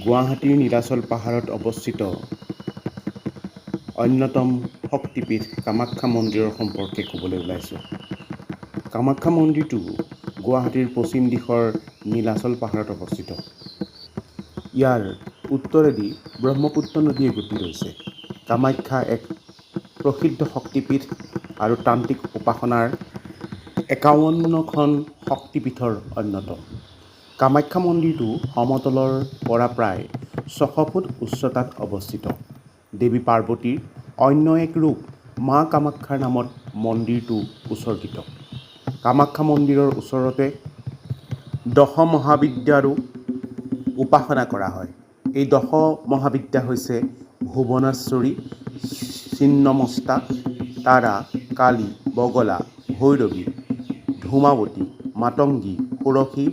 গুৱাহাটীৰ নীলাচল পাহাৰত অৱস্থিত অন্যতম শক্তিপীঠ কামাখ্যা মন্দিৰৰ সম্পৰ্কে ক'বলৈ ওলাইছোঁ। কামাখ্যা মন্দিৰটো গুৱাহাটীৰ পশ্চিম দিশৰ নীলাচল পাহাৰত অৱস্থিত। ইয়াৰ উত্তৰেদি ব্ৰহ্মপুত্ৰ নদীয়ে গতি লৈছে। কামাখ্যা এক প্ৰসিদ্ধ শক্তিপীঠ আৰু তান্ত্ৰিক উপাসনাৰ ৫১খন শক্তিপীঠৰ অন্যতম। কামাখ্যা মন্দিৰটো সমতলৰ পৰা প্ৰায় ৬০০ ফুট উচ্চতাত অৱস্থিত। দেৱী পাৰ্বতীৰ অন্য এক ৰূপ মা কামাখ্যাৰ নামত মন্দিৰটো উৎসৰ্গিত। কামাখ্যা মন্দিৰৰ ওচৰতে দশ মহাবিদ্যাৰো উপাসনা কৰা হয়। এই দশ মহাবিদ্যা হৈছে ভুৱনেশ্বৰী, ছিন্নমস্তা, তাৰা, কালী, বগলা, ভৈৰৱী, ধূমাৱতী, মাতংগী, ষোড়শী,